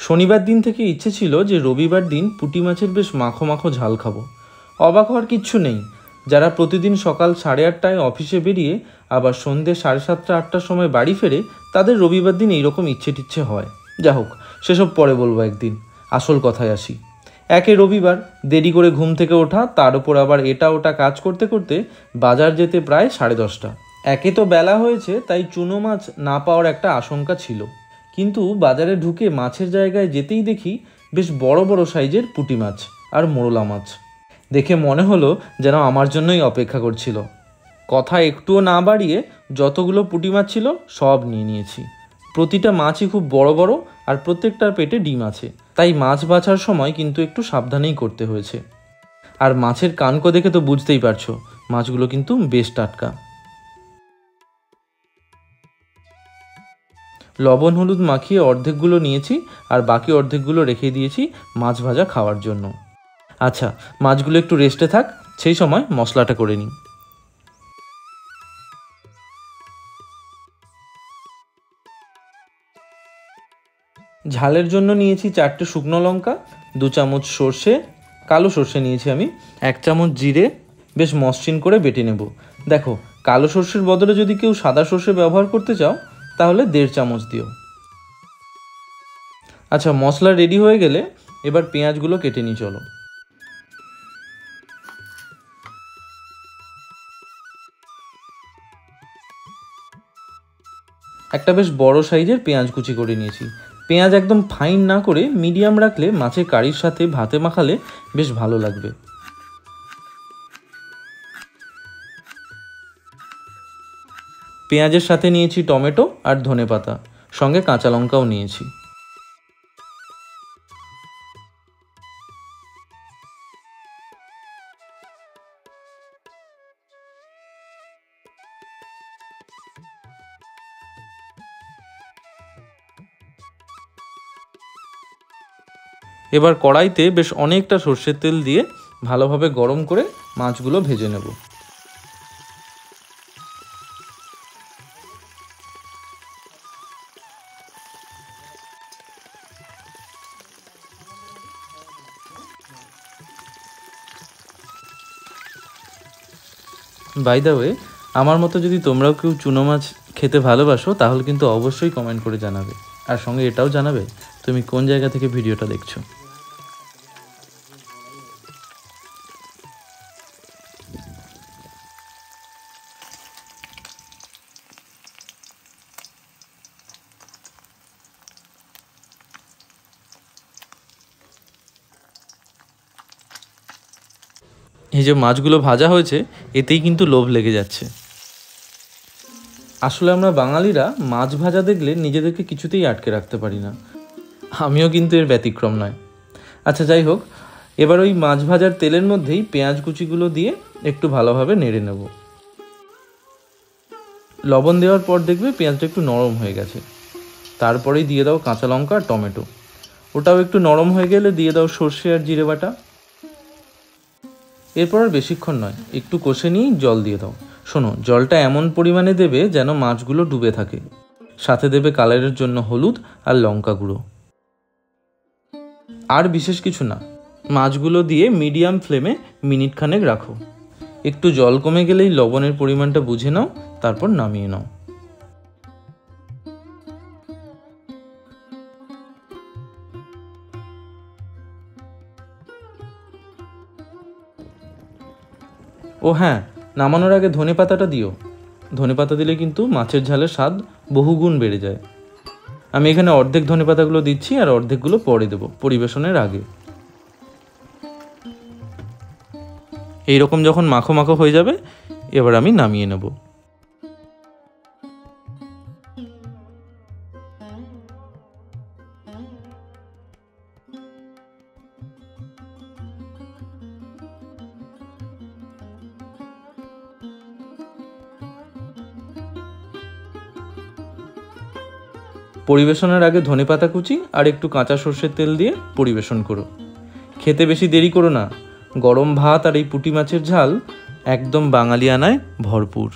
শনিবার দিন থেকে ইচ্ছে ছিল যে রবিবার দিন পুঁটি মাছের বেশ মাখো মাখো ঝাল খাবো। অবাক হওয়ার কিচ্ছু নেই, যারা প্রতিদিন সকাল 8:30টায় অফিসে বেরিয়ে আবার সন্ধ্যে 7:30-8টার সময় বাড়ি ফেরে, তাদের রবিবার দিন এইরকম ইচ্ছে টিচ্ছে হয়। যা হোক, সেসব পরে বলবো একদিন। আসল কথায় আসি। একে রবিবার, দেরি করে ঘুম থেকে ওঠা, তার উপর আবার এটা ওটা কাজ করতে করতে বাজার যেতে প্রায় 10:30। একে তো বেলা হয়েছে, তাই চুনো মাছ না পাওয়ার একটা আশঙ্কা ছিল। কিন্তু বাজারে ঢুকে মাছের জায়গায় যেতেই দেখি বেশ বড় বড় সাইজের পুঁটি মাছ আর মোরলা মাছ। দেখে মনে হলো যেন আমার জন্যই অপেক্ষা করছিল। কথা একটুও না বাড়িয়ে যতগুলো পুঁটি মাছ ছিল সব নিয়ে নিয়েছি। প্রতিটা মাছই খুব বড় বড় আর প্রত্যেকটার পেটে ডিম আছে, তাই মাছ বাছার সময় কিন্তু একটু সাবধানেই করতে হয়েছে। আর মাছের কানকো দেখে তো বুঝতেই পারছো, মাছগুলো কিন্তু বেশ টাটকা। লবণ হলুদ মাখিয়ে অর্ধেকগুলো নিয়েছি আর বাকি অর্ধেকগুলো রেখে দিয়েছি মাছ ভাজা খাওয়ার জন্য। আচ্ছা, মাছগুলো একটু রেস্টে থাক, সেই সময় মশলাটা করে নিই। ঝালের জন্য নিয়েছি 4টে শুকনো লঙ্কা, 2 চামচ সর্ষে, কালো সর্ষে নিয়েছি আমি, 1 চামচ জিরে বেশ মসৃণ করে বেটে নেব। দেখো, কালো সর্ষের বদলে যদি কেউ সাদা সর্ষে ব্যবহার করতে চাও তাহলে 1.5 চামচ দিও। আচ্ছা, মশলা রেডি হয়ে গেলে এবার পেঁয়াজগুলো কেটে নিই। চলো। একটা বেশ বড় সাইজের পেঁয়াজ কুচি করে নিয়েছি। পেঁয়াজ একদম ফাইন না করে মিডিয়াম রাখলে মাছের কারির সাথে ভাতে মাখালে বেশ ভালো লাগবে। পেঁয়াজের সাথে নিয়েছি টমেটো আর ধনেপাতা, সঙ্গে কাঁচা লঙ্কাও নিয়েছি। এবার কড়াইতে বেশ অনেকটা সর্ষের তেল দিয়ে ভালোভাবে গরম করে মাছগুলো ভেজে নেব। বাই দ্য ওয়ে, আমার মতো যদি তোমরাও কেউ চুনো মাছ খেতে ভালোবাসো তাহলে কিন্তু অবশ্যই কমেন্ট করে জানাবে, আর সঙ্গে এটাও জানাবে তুমি কোন জায়গা থেকে ভিডিওটা দেখছো। এই যে মাছগুলো ভাজা হয়েছে, এতেই কিন্তু লোভ লেগে যাচ্ছে। আসলে আমরা বাঙালিরা মাছ ভাজা দেখলে নিজেদেরকে কিছুতেই আটকে রাখতে পারি না। আমিও কিন্তু এর ব্যতিক্রম নয়। আচ্ছা, যাই হোক, এবার ওই মাছ ভাজার তেলের মধ্যেই পেঁয়াজ কুচিগুলো দিয়ে একটু ভালোভাবে নেড়ে নেব। লবণ দেওয়ার পর দেখবে পেঁয়াজটা একটু নরম হয়ে গেছে। তারপরেই দিয়ে দাও কাঁচা লঙ্কা আর টমেটো। ওটাও একটু নরম হয়ে গেলে দিয়ে দাও সর্ষে আর জিরে বাটা। এরপর আর বেশিক্ষণ নয়, একটু কষে নিয়েই জল দিয়ে দাও। শোনো, জলটা এমন পরিমাণে দেবে যেন মাছগুলো ডুবে থাকে। সাথে দেবে কালারের জন্য হলুদ আর লঙ্কা গুঁড়ো। আর বিশেষ কিছু না। মাছগুলো দিয়ে মিডিয়াম ফ্লেমে মিনিটখানেক রাখো। একটু জল কমে গেলেই লবণের পরিমাণটা বুঝে নাও, তারপর নামিয়ে নাও। ও হ্যাঁ, নামানোর আগে ধনেপাতাটা দিও। ধনেপাতা দিলে কিন্তু মাছের ঝালের স্বাদ বহুগুণ বেড়ে যায়। আমি এখানে অর্ধেক ধনেপাতাগুলো দিচ্ছি আর অর্ধেকগুলো পরে দেব পরিবেশনের আগে। এইরকম যখন মাখো মাখো হয়ে যাবে, এবার আমি নামিয়ে নেব। পরিবেশনের আগে ধনেপাতা কুচি আর একটু কাঁচা সর্ষের তেল দিয়ে পরিবেশন করো। খেতে বেশি দেরি করো না। গরম ভাত আর এই পুঁটি মাছের ঝাল একদম বাঙালিয়ানায় ভরপুর।